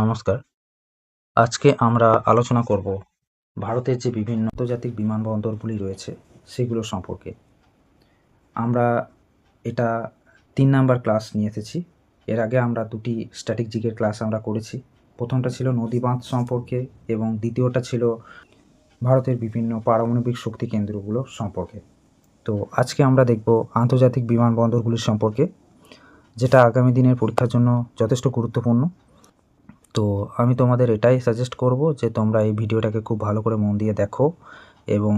নমস্কার। আজকে আমরা আলোচনা করব ভারতের যে বিভিন্ন আন্তর্জাতিক বিমানবন্দরগুলি রয়েছে সেগুলো সম্পর্কে। আমরা এটা ৩ নাম্বার ক্লাস নিয়ে এসেছি। এর আগে আমরা ২টি স্ট্যাটিক জিকের ক্লাস আমরা করেছি। প্রথমটা ছিল নদীবাঁধ সম্পর্কে এবং দ্বিতীয়টা ছিল ভারতের বিভিন্ন পারমাণবিক শক্তি কেন্দ্রগুলো সম্পর্কে। তো আজকে আমরা দেখব আন্তর্জাতিক বিমানবন্দরগুলি সম্পর্কে, যেটা আগামী দিনের পরীক্ষার জন্য যথেষ্ট গুরুত্বপূর্ণ। তো আমি তোমাদের এটাই সাজেস্ট করব যে তোমরা এই ভিডিওটাকে খুব ভালো করে মন দিয়ে দেখো, এবং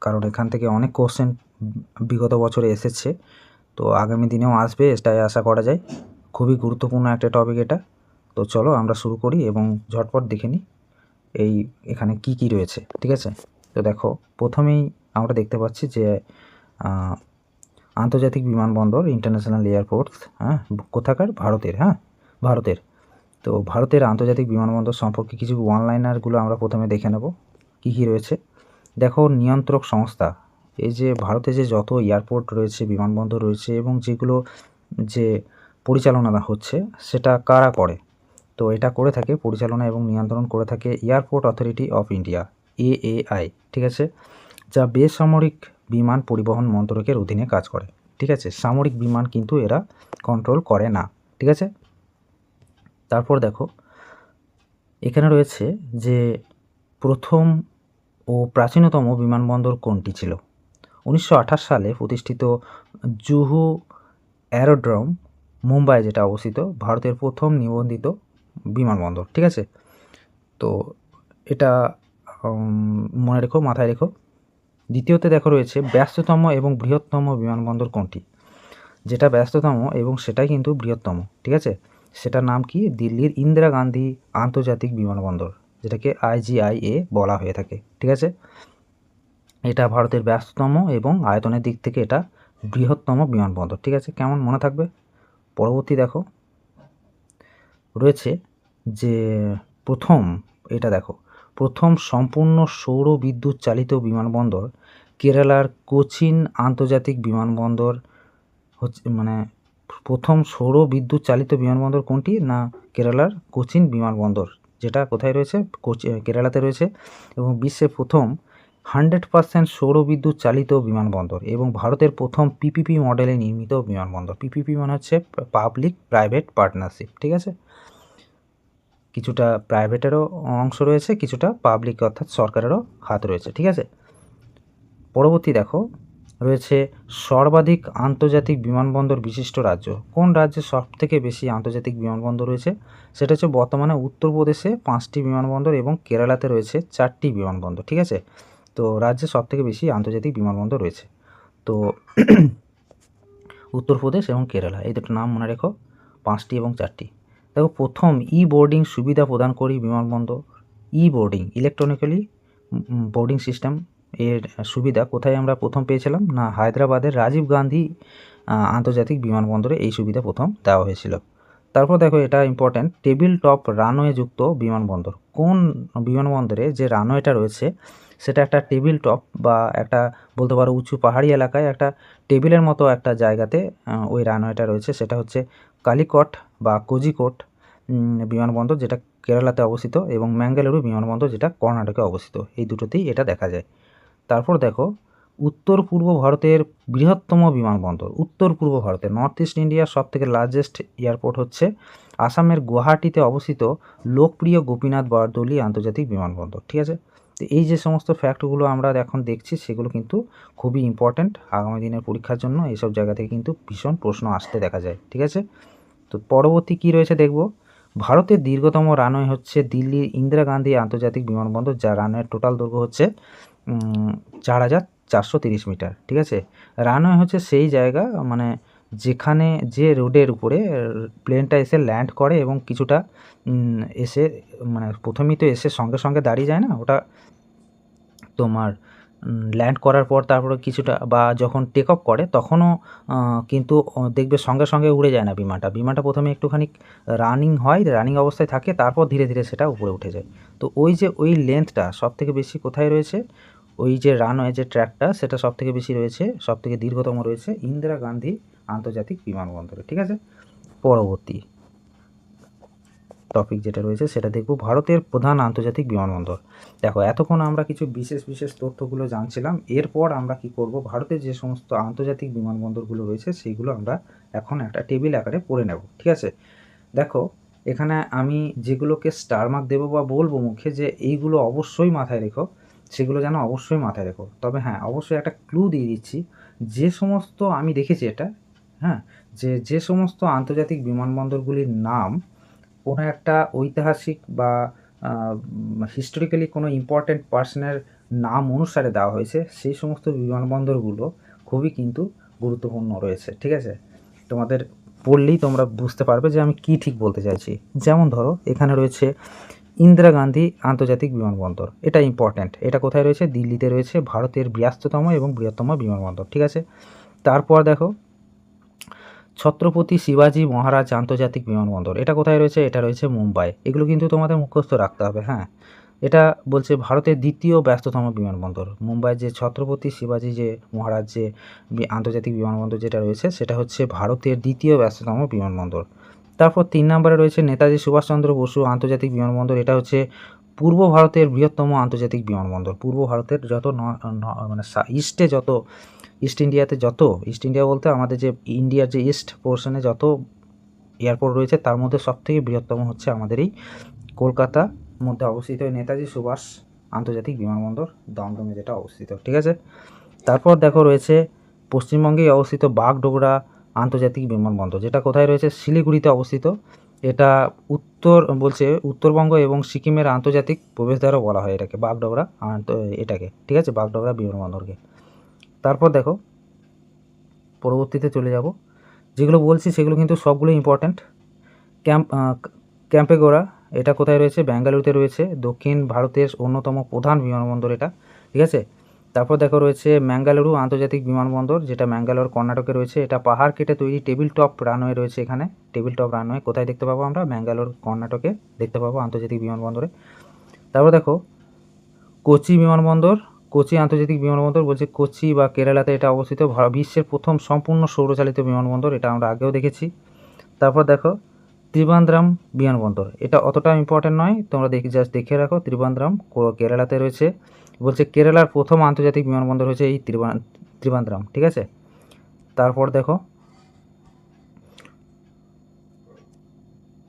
কারণ এখান থেকে অনেক কোশ্চেন বিগত বছরে এসেছে, তো আগামী দিনেও আসবে এটাই আশা করা যায়। খুবই গুরুত্বপূর্ণ একটা টপিক এটা। তো চলো আমরা শুরু করি এবং ঝটপট দেখে নিই এখানে কি কি রয়েছে, ঠিক আছে? তো দেখো, প্রথমেই আমরা দেখতে পাচ্ছি যে আন্তর্জাতিক বিমানবন্দর, ইন্টারন্যাশনাল এয়ারপোর্টস, হ্যাঁ, কোথাকার? ভারতের। হ্যাঁ, ভারতের। তো ভারতের আন্তর্জাতিক বিমানবন্দর সম্পর্কে কিছু ওয়ানলাইনারগুলো আমরা প্রথমে দেখে নেব কী কী রয়েছে। দেখো, নিয়ন্ত্রক সংস্থা, এই যে ভারতে যে যত এয়ারপোর্ট রয়েছে, বিমানবন্দর রয়েছে এবং যেগুলো যে পরিচালনা হচ্ছে সেটা কারা করে? তো এটা করে থাকে, পরিচালনা এবং নিয়ন্ত্রণ করে থাকে airport authority of India, AAI, ঠিক আছে, যা বেসামরিক বিমান পরিবহন মন্ত্রকের অধীনে কাজ করে, ঠিক আছে? সামরিক বিমান কিন্তু এরা কন্ট্রোল করে না, ঠিক আছে? তারপর দেখো, এখানে রয়েছে যে প্রথম ও প্রাচীনতম বিমানবন্দর কোনটি ছিল? 1928 সালে প্রতিষ্ঠিত জুহু অ্যারোড্রোম, মুম্বাই, যেটা অবস্থিত, ভারতের প্রথম নিবন্ধিত বিমানবন্দর, ঠিক আছে? তো এটা মনে রেখো, মাথায় রেখো। দ্বিতীয়তে দেখো রয়েছে ব্যস্ততম এবং বৃহত্তম বিমানবন্দর কোনটি? যেটা ব্যস্ততম এবং সেটাই কিন্তু বৃহত্তম, ঠিক আছে? সেটার নাম কি? দিল্লির ইন্দিরা গান্ধী আন্তর্জাতিক বিমানবন্দর, যেটাকে IGIA বলা হয়ে থাকে, ঠিক আছে? এটা ভারতের ব্যস্ততম এবং আয়তনের দিক থেকে এটা বৃহত্তম বিমানবন্দর, ঠিক আছে? কেমন মনে থাকবে? পরবর্তী দেখো রয়েছে যে এটা দেখো, প্রথম সম্পূর্ণ সৌর বিদ্যুৎ চালিত বিমানবন্দর কেরালার কোচিন আন্তর্জাতিক বিমানবন্দর হচ্ছে, মানে প্রথম সৌর বিদ্যুৎ চালিত বিমানবন্দর কোনটি? না, কেরালার কোচিন বিমানবন্দর, যেটা কোথায় রয়েছে? কেরালাতে রয়েছে, এবং বিশ্বের প্রথম 100% সৌর বিদ্যুৎ চালিত বিমানবন্দর এবং ভারতের প্রথম পিপিপি মডেলে নির্মিত বিমানবন্দর। পিপিপি মানে হচ্ছে পাবলিক প্রাইভেট পার্টনারশিপ, ঠিক আছে? কিছুটা প্রাইভেটেরও অংশ রয়েছে, কিছুটা পাবলিক অর্থাৎ সরকারেরও হাত রয়েছে, ঠিক আছে? পরবর্তী দেখো রয়েছে সর্বাধিক আন্তর্জাতিক বিমানবন্দর বিশিষ্ট রাজ্য। কোন রাজ্যে সব থেকে বেশি আন্তর্জাতিক বিমানবন্দর রয়েছে? সেটা হচ্ছে বর্তমানে উত্তরপ্রদেশে 5টি বিমানবন্দর এবং কেরালাতে রয়েছে 4টি বিমানবন্দর, ঠিক আছে? তো রাজ্যে সব থেকে বেশি আন্তর্জাতিক বিমানবন্দর রয়েছে তো উত্তরপ্রদেশ এবং কেরালা, এই দুটো নাম মনে রেখো, 5টি এবং 4টি। দেখো, প্রথম বোর্ডিং সুবিধা প্রদানকারী বিমানবন্দর, বোর্ডিং, ইলেকট্রনিক্যালি বোর্ডিং সিস্টেম এর সুবিধা কোথায় আমরা প্রথম পেয়েছিলাম? না, হায়দ্রাবাদের রাজীব গান্ধী আন্তর্জাতিক বিমানবন্দরে এই সুবিধা প্রথম দেওয়া হয়েছিল। তারপর দেখো, এটা ইম্পর্ট্যান্ট, টেবিল টপ রানওয়ে যুক্ত বিমানবন্দর। কোন বিমানবন্দরে যে রানওয়েটা রয়েছে সেটা একটা টেবিল টপ, বা একটা বলতে পারো উঁচু পাহাড়ি এলাকায় একটা টেবিলের মতো একটা জায়গাতে ওই রানওয়েটা রয়েছে। সেটা হচ্ছে কালিকট বা কোজিকোট বিমানবন্দর, যেটা কেরালাতে অবস্থিত, এবং ম্যাঙ্গালুরু বিমানবন্দর, যেটা কর্ণাটকে অবস্থিত। এই দুটোতেই এটা দেখা যায়। তারপর দেখো, উত্তর পূর্ব ভারতের বৃহত্তম বিমানবন্দর, উত্তর পূর্ব ভারতের, নর্থ ইস্ট ইন্ডিয়ার সব থেকে লার্জেস্ট এয়ারপোর্ট হচ্ছে আসামের গুয়াহাটিতে অবস্থিত লোকপ্রিয় গোপীনাথ বরদলৈ আন্তর্জাতিক বিমানবন্দর, ঠিক আছে? তো এই যে সমস্ত ফ্যাক্টগুলো আমরা এখন দেখছি সেগুলো কিন্তু খুবই ইম্পর্ট্যান্ট আগামী দিনের পরীক্ষার জন্য। এইসব জায়গা থেকে কিন্তু ভীষণ প্রশ্ন আসতে দেখা যায়, ঠিক আছে? তো পরবর্তী কি রয়েছে দেখব। ভারতের দীর্ঘতম রানওয়ে হচ্ছে দিল্লির ইন্দিরা গান্ধী আন্তর্জাতিক বিমানবন্দর, যার রানওয়ের টোটাল দৈর্ঘ্য হচ্ছে 4,430 মিটার, ঠিক আছে? রানওয়ে হচ্ছে সেই জায়গা, মানে যেখানে যে রোডের উপরে প্লেনটা এসে ল্যান্ড করে এবং কিছুটা এসে, মানে প্রথমেই তো এসে সঙ্গে সঙ্গে দাঁড়িয়ে যায় না, ওটা তোমার ল্যান্ড করার পর তারপরে কিছুটা, বা যখন টেক অফ করে তখনও কিন্তু দেখবে সঙ্গে সঙ্গে উড়ে যায় না বিমানটা প্রথমে একটুখানি রানিং অবস্থায় থাকে, তারপর ধীরে ধীরে সেটা উপরে উঠে যায়। তো ওই লেন্থটা সব থেকে বেশি কোথায় রয়েছে? ওই যে রানওয়ে যে ট্র্যাকটা, সেটা সব থেকে বেশি রয়েছে, সব থেকে দীর্ঘতম রয়েছে ইন্দিরা গান্ধী আন্তর্জাতিক বিমানবন্দরে, ঠিক আছে? পরবর্তী টপিক যেটা রয়েছে সেটা দেখব ভারতের প্রধান আন্তর্জাতিক বিমানবন্দর। দেখো এতক্ষণ আমরা কিছু বিশেষ তথ্যগুলো জানছিলাম, এরপর আমরা কি করব, ভারতের যে সমস্ত আন্তর্জাতিক বিমানবন্দরগুলো রয়েছে সেইগুলো আমরা এখন একটা টেবিল আকারে পড়ে নেব। ঠিক আছে, দেখো এখানে আমি যেগুলোকে স্টার মার্ক দেবো বা বলবো মুখে যে এইগুলো অবশ্যই মাথায় রেখো, সেগুলো যেন অবশ্যই মাথায় রেখো। তবে হ্যাঁ, অবশ্যই একটা ক্লু দিয়ে দিচ্ছি, যে সমস্ত আমি দেখেছি এটা, হ্যাঁ, যে সমস্ত আন্তর্জাতিক বিমানবন্দরগুলির নাম কোনো একটা ঐতিহাসিক বা হিস্টোরিক্যালি কোনো ইম্পর্ট্যান্ট পার্সনের নাম অনুসারে দেওয়া হয়েছে, সেই সমস্ত বিমানবন্দরগুলো খুবই কিন্তু গুরুত্বপূর্ণ রয়েছে। ঠিক আছে, তোমাদের পড়লেই তোমরা বুঝতে পারবে যে আমি কি ঠিক বলতে চাইছি। যেমন ধরো এখানে রয়েছে ইন্দিরা গান্ধী আন্তর্জাতিক বিমানবন্দর, এটা ইম্পর্ট্যান্ট। এটা কোথায় রয়েছে? দিল্লিতে রয়েছে, ভারতের ব্যস্ততম এবং বৃহত্তম বিমানবন্দর। ঠিক আছে, তারপর দেখো ছত্রপতি শিবাজি মহারাজ আন্তর্জাতিক বিমানবন্দর, এটা কোথায় রয়েছে? এটা রয়েছে মুম্বাই। এগুলো কিন্তু তোমাদের মুখস্থ রাখতে হবে। হ্যাঁ, এটা বলছে ভারতের দ্বিতীয় ব্যস্ততম বিমানবন্দর মুম্বাই, যে ছত্রপতি শিবাজি যে মহারাজ যে আন্তর্জাতিক বিমানবন্দর যেটা রয়েছে সেটা হচ্ছে ভারতের দ্বিতীয় ব্যস্ততম বিমানবন্দর। তারপর 3 নম্বরে রয়েছে নেতাজি সুভাষচন্দ্র বসু আন্তর্জাতিক বিমানবন্দর, এটা হচ্ছে পূর্ব ভারতের বৃহত্তম আন্তর্জাতিক বিমানবন্দর। পূর্ব ভারতের যত মানে ইস্টে যত ইস্ট ইন্ডিয়া বলতে আমাদের যে ইন্ডিয়ার যে ইস্ট পোর্শনে যত এয়ারপোর্ট রয়েছে তার মধ্যে সবথেকে বৃহত্তম হচ্ছে আমাদের এই কলকাতা মধ্যে অবস্থিত নেতাজি সুভাষ আন্তর্জাতিক বিমানবন্দর, দমদমে যেটা অবস্থিত। ঠিক আছে, তারপর দেখো রয়েছে পশ্চিমবঙ্গেই অবস্থিত বাগডোগরা আন্তর্জাতিক বিমানবন্দর, যেটা কোথায় রয়েছে? শিলিগুড়িতে অবস্থিত। এটা উত্তরবঙ্গ এবং সিকিমের আন্তর্জাতিক প্রবেশদ্বারও বলা হয় এটাকে, বাগডোগরা এটাকে। ঠিক আছে, বাগডোগরা বিমানবন্দরকে। তারপর দেখো পরবর্তীতে চলে যাব, যেগুলো বলছি সেগুলো কিন্তু সবগুলো ইম্পর্ট্যান্ট। ক্যাম্পেগৌড়া, এটা কোথায় রয়েছে? বেঙ্গালুরুতে রয়েছে, দক্ষিণ ভারতের অন্যতম প্রধান বিমানবন্দর এটা। ঠিক আছে, তারপর দেখো রয়েছে ম্যাঙ্গালুরু আন্তর্জাতিক বিমানবন্দর, যেটা ম্যাঙ্গালোর কর্ণাটকে রয়েছে। এটা পাহাড় কেটে তৈরি টেবিল টপ রানওয়ে রয়েছে এখানে। টেবিল টপ রানওয়ে কোথায় দেখতে পাবো? আমরা ম্যাঙ্গালোর কর্ণাটকে দেখতে পাবো আন্তর্জাতিক বিমানবন্দরে। তারপর দেখো কোচি আন্তর্জাতিক বিমানবন্দর, বলছে কোচি বা কেরালাতে এটা অবস্থিত, বিশ্বের প্রথম সম্পূর্ণ সৌরচালিত বিমানবন্দর, এটা আমরা আগেও দেখেছি। তারপর দেখো ত্রিবান্দ্রাম বিমানবন্দর, এটা অতটা ইম্পর্টেন্ট নয়, তোমরা জাস্ট দেখে রাখো। ত্রিবান্দ্রাম কেরালাতে রয়েছে, বলছে কেরালার প্রথম আন্তর্জাতিক বিমানবন্দর হচ্ছে এই ত্রিবান্দ্রাম। ঠিক আছে, তারপর দেখো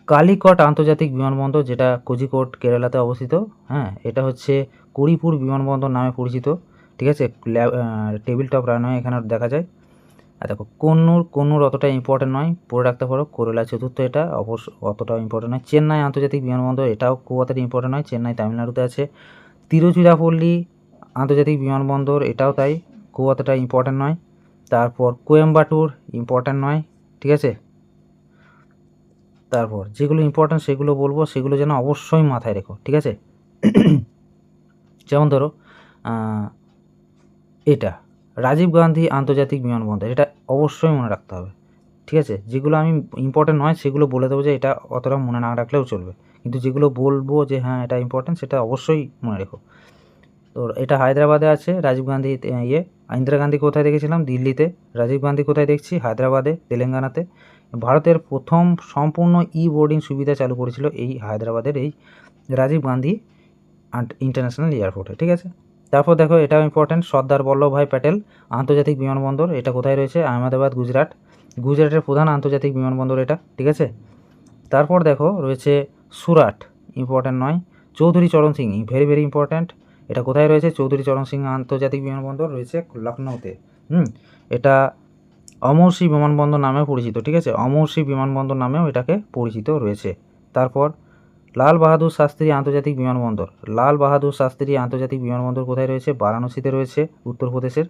কালিকট আন্তর্জাতিক বিমানবন্দর, যেটা কোঝিকোড কেরালাতে অবস্থিত। হ্যাঁ, এটা হচ্ছে করিপুর বিমানবন্দর নামে পরিচিত। ঠিক আছে, টেবিল টপ রানওয়ে এখানে দেখা যায়। আর দেখো কন্নুর অতটা ইম্পর্টেন্ট নয়, পড়ে রাখতে পারো। কেরালা চতুর্থ, এটা অবশ্য অতটা ইম্পর্টেন্ট নয়। চেন্নাই আন্তর্জাতিক বিমানবন্দর, এটাও খুব অতটা ইম্পর্টেন্ট নয়, চেন্নাই তামিলনাড়ুতে আছে। তিরুচিরাপল্লী আন্তর্জাতিক বিমানবন্দর, এটাও তাই, খুব অতটা ইম্পর্টেন্ট নয়। তারপর কোয়েম্বাটুর, ইম্পর্টেন্ট নয়। ঠিক আছে, তারপর যেগুলো ইম্পর্টেন্ট সেগুলো বলবো, সেগুলো যেন অবশ্যই মাথায় রেখো। ঠিক আছে, যেমন ধরো এটা রাজীব গান্ধী আন্তর্জাতিক বিমানবন্দর, এটা অবশ্যই মনে রাখতে হবে। ঠিক আছে, যেগুলো আমি ইম্পর্টেন্ট নয় সেগুলো বলে দেবো যে এটা অতটা মনে না রাখলেও চলবে, কিন্তু যেগুলো বলবো যে হ্যাঁ এটা ইম্পর্টেন্ট সেটা অবশ্যই মনে রেখো। তো এটা হায়দ্রাবাদে আছে, রাজীব গান্ধী ইন্দিরা গান্ধী কোথায় দেখেছিলাম? দিল্লিতে। রাজীব গান্ধী কোথায় দেখছি? হায়দ্রাবাদে, তেলেঙ্গানাতে। ভারতের প্রথম সম্পূর্ণ বোর্ডিং সুবিধা চালু করেছিল এই হায়দ্রাবাদের এই রাজীব গান্ধী ইন্টারন্যাশনাল এয়ারপোর্টে। ঠিক আছে, তারপর দেখো এটাও ইম্পর্ট্যান্ট, সর্দার বল্লভভাই প্যাটেল আন্তর্জাতিক বিমানবন্দর, এটা কোথায় রয়েছে? আহমেদাবাদ, গুজরাটের প্রধান আন্তর্জাতিক বিমানবন্দর এটা। ঠিক আছে, তারপর দেখো রয়েছে সুরাট, ইম্পর্ট্যান্ট নয়। চৌধুরী চরণ সিং, ভেরি ইম্পর্ট্যান্ট, এটা কোথায় রয়েছে? চৌধুরী চরণ সিং আন্তর্জাতিক বিমানবন্দর রয়েছে লখনৌতে। এটা অমরশি বিমানবন্দর নামেও পরিচিত। ঠিক আছে, অমরশি বিমানবন্দর নামেও এটাকে পরিচিত রয়েছে। তারপর লাল বাহাদুর শাস্ত্রী আন্তর্জাতিক বিমানবন্দর কোথায় রয়েছে? বারাণসীতে রয়েছে, উত্তরপ্রদেশের।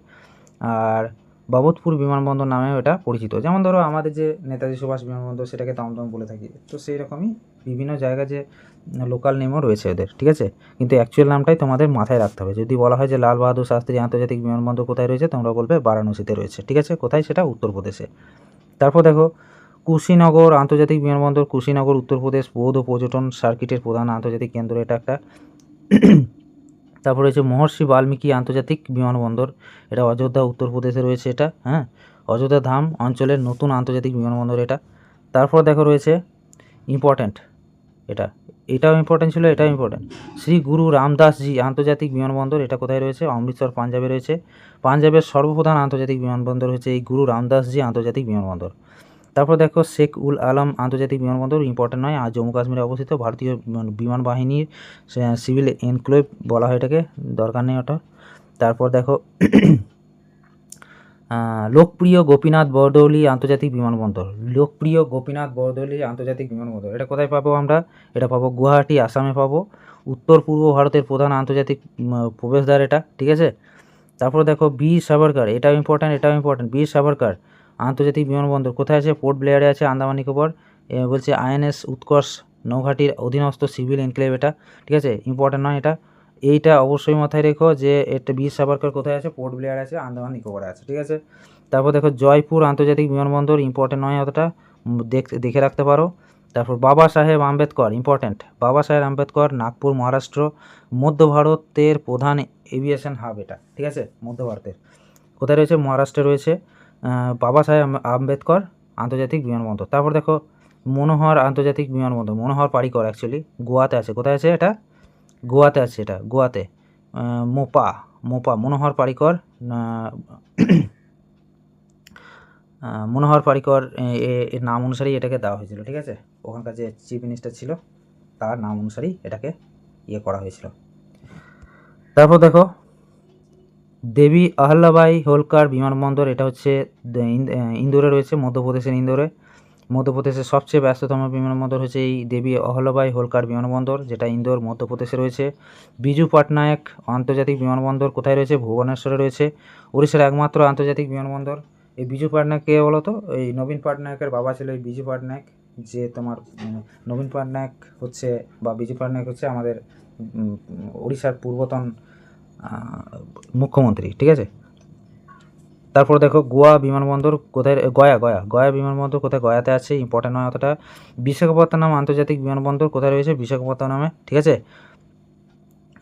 আর বাবতপুর বিমানবন্দর নামেও এটা পরিচিত। যেমন ধরো আমাদের যে নেতাজি সুভাষ বিমানবন্দর সেটাকে দমদম বলে থাকি, তো সেই রকমই বিভিন্ন জায়গায় যে লোকাল নেমও রয়েছে এদের। ঠিক আছে, কিন্তু অ্যাকচুয়াল নামটাই তোমাদের মাথায় রাখতে হবে। যদি বলা হয় যে লাল বাহাদুর শাস্ত্রী আন্তর্জাতিক বিমানবন্দর কোথায় রয়েছে, তোমরা বলবে বারাণসীতে রয়েছে। ঠিক আছে, কোথায়? সেটা উত্তরপ্রদেশে। তারপর দেখো কুশিনগর আন্তর্জাতিক বিমানবন্দর, কুশিনগর উত্তরপ্রদেশ, বৌদ্ধ পর্যটন সার্কিটের প্রধান আন্তর্জাতিক কেন্দ্র এটা একটা। তারপর রয়েছে মহর্ষি বাল্মীকি আন্তর্জাতিক বিমানবন্দর, এটা অযোধ্যা উত্তরপ্রদেশে রয়েছে এটা। হ্যাঁ, অযোধ্যা ধাম অঞ্চলের নতুন আন্তর্জাতিক বিমানবন্দর এটা। তারপর দেখো রয়েছে ইম্পর্ট্যান্ট এটাও ইম্পর্টেন্ট ছিল, এটাও ইম্পর্টেন্ট। শ্রী গুরু রামদাসজি আন্তর্জাতিক বিমানবন্দর, এটা কোথায় রয়েছে? অমৃতসর, পাঞ্জাবে রয়েছে। পাঞ্জাবের সর্বপ্রধান আন্তর্জাতিক বিমানবন্দর হচ্ছে এই গুরু রামদাসজি আন্তর্জাতিক বিমানবন্দর। তারপর দেখো শেখ উল আলম আন্তর্জাতিক বিমানবন্দর, ইম্পর্টেন্ট নয়, আর জম্মু কাশ্মীরে অবস্থিত। ভারতীয় বিমান বাহিনীর সিভিল এনক্লেভ বলা হয় এটাকে, দরকার নেই ওটা। তারপর দেখো লোকপ্রিয় গোপীনাথ বরদৌলি আন্তর্জাতিক বিমানবন্দর, লোকপ্রিয় গোপীনাথ বরদৌলি আন্তর্জাতিক বিমানবন্দর, এটা কোথায় পাবো আমরা? এটা পাবো গুয়াহাটি, আসামে পাবো। উত্তর পূর্ব ভারতের প্রধান আন্তর্জাতিক প্রবেশদ্বার এটা, ঠিক আছে। তারপর দেখো বীর সাভারকার, এটাও ইম্পর্ট্যান্ট, এটাও ইম্পর্ট্যান্ট। বীর সাভারকার আন্তর্জাতিক বিমানবন্দর কোথায় আছে? পোর্ট ব্লেয়ারে আছে, আন্দামান নিকোবর। বলছে আইএনএস উৎকর্ষ নৌঘাটির অধীনস্থ সিভিল এনক্লেভ এটা, ঠিক আছে, ইম্পর্ট্যান্ট নয় এটা। এইটা অবশ্যই মাথায় রেখো যে এটা বীর সাভারকার কোথায় আছে? পোর্ট ব্লেয়ার আছে, আন্দামান নিকোবরে আছে, ঠিক আছে। তারপর দেখো জয়পুর আন্তর্জাতিক বিমানবন্দর, ইম্পর্টেন্ট নয় অতটা, দেখে রাখতে পারো। তারপর বাবা সাহেব আম্বেদকর, ইম্পর্টেন্ট, বাবা সাহেব আম্বেদকর, নাগপুর, মহারাষ্ট্র, মধ্য ভারতের প্রধান এভিয়েশন হাব এটা, ঠিক আছে, মধ্য ভারতের। কোথায় রয়েছে? মহারাষ্ট্রে রয়েছে বাবা সাহেব আম্বেদকর আন্তর্জাতিক বিমানবন্দর। তারপর দেখো মনোহর আন্তর্জাতিক বিমানবন্দর, মনোহর পারিকর অ্যাকচুয়ালি গোয়াতে আছে। কোথায় আছে এটা? গোয়াতে আছে এটা, গোয়াতে। মোপা মনোহর পারিকর, মনোহর পারিকর এর নাম অনুসারেই এটাকে দেওয়া হয়েছিল, ঠিক আছে। ওখানকার যে চিফ মিনিস্টার ছিল তার নাম অনুসারেই এটাকে করা হয়েছিল। তারপর দেখো দেবী আহল্যাবাই হোলকার বিমানবন্দর, এটা হচ্ছে ইন্দোরে রয়েছে, মধ্যপ্রদেশের ইন্দোরে। মধ্যপ্রদেশের সবচেয়ে ব্যস্ততম বিমানবন্দর হচ্ছে এই দেবী অহল্যাবাই হোলকার বিমানবন্দর, যেটা ইন্দোর, মধ্যপ্রদেশে রয়েছে। বিজু পটনায়ক আন্তর্জাতিক বিমানবন্দর কোথায় রয়েছে? ভুবনেশ্বরে রয়েছে, উড়িষ্যার একমাত্র আন্তর্জাতিক বিমানবন্দর। এই বিজু পটনায়ক কে বলো তো? এই নবীন পটনায়কের বাবা ছিল এই বিজু পটনায়ক, যে তোমার নবীন পটনায়ক হচ্ছে, বা বিজু পটনায়ক হচ্ছে আমাদের উড়িষ্যার পূর্বতন মুখ্যমন্ত্রী, ঠিক আছে। তারপর দেখো গোয়া বিমানবন্দর কোথায়? গয়া বিমানবন্দর কোথায়? গয়াতে আছে, ইম্পর্টেন্ট নয় অতটা। বিশাখাপত্তনম আন্তর্জাতিক বিমানবন্দর কোথায় রয়েছে? বিশাখাপত্তনমে, ঠিক আছে,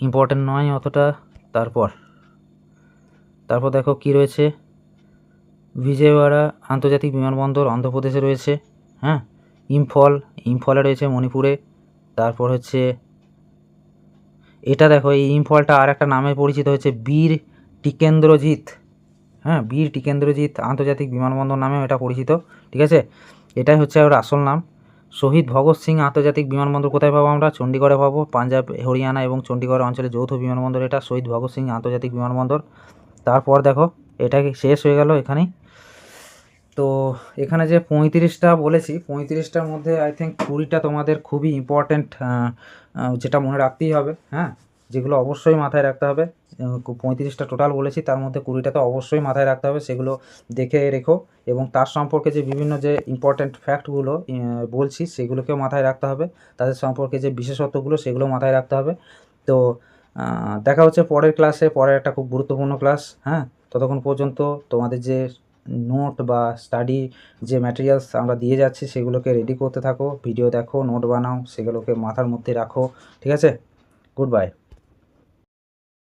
ইম্পর্টেন্ট নয় অতটা। তারপর দেখো কি রয়েছে? বিজয়ওয়াড়া আন্তর্জাতিক বিমানবন্দর অন্ধ্রপ্রদেশে রয়েছে, হ্যাঁ। ইম্ফলে রয়েছে, মণিপুরে। তারপর হচ্ছে এটা দেখো, এই ইম্ফলটা আর একটা নামে পরিচিত হচ্ছে বীর টিকেন্দ্রজিৎ, হ্যাঁ, বীর টিকেন্দ্রজিৎ আন্তর্জাতিক বিমানবন্দর নামেও এটা পরিচিত, ঠিক আছে। এটাই হচ্ছে ওর আসল নাম। শহীদ ভগৎ সিং আন্তর্জাতিক বিমানবন্দর কোথায় পাবো আমরা? চণ্ডীগড়ে পাবো, পাঞ্জাব, হরিয়ানা এবং চণ্ডীগড় অঞ্চলে যৌথ বিমানবন্দর এটা, শহীদ ভগৎ সিং আন্তর্জাতিক বিমানবন্দর। তারপর দেখো এটা শেষ হয়ে গেল এখানেই। তো এখানে যে 35টা বলেছি, 35টার মধ্যে আই থিঙ্ক 20টা তোমাদের খুবই ইম্পর্ট্যান্ট, যেটা মনে রাখতেই হবে, হ্যাঁ, যেগুলো অবশ্যই মাথায় রাখতে হবে। 35টা টোটাল বলেছি, তার মধ্যে 20টা তো অবশ্যই মাথায় রাখতে হবে, সেগুলো দেখে রেখো। এবং তার সম্পর্কে যে বিভিন্ন যে ইম্পর্ট্যান্ট ফ্যাক্টগুলো বলছি সেগুলোকেও মাথায় রাখতে হবে, তাদের সম্পর্কে যে বিশেষত্বগুলো সেগুলো মাথায় রাখতে হবে। তো দেখা হচ্ছে পরের ক্লাসে, পরের একটা খুব গুরুত্বপূর্ণ ক্লাস, হ্যাঁ। ততক্ষণ পর্যন্ত তোমাদের যে নোট বা স্টাডি যে ম্যাটেরিয়ালস আমরা দিয়ে যাচ্ছি সেগুলোকে রেডি করতে থাকো, ভিডিও দেখো, নোট বানাও, সেগুলোকে মাথার মধ্যে রাখো, ঠিক আছে। Good bye.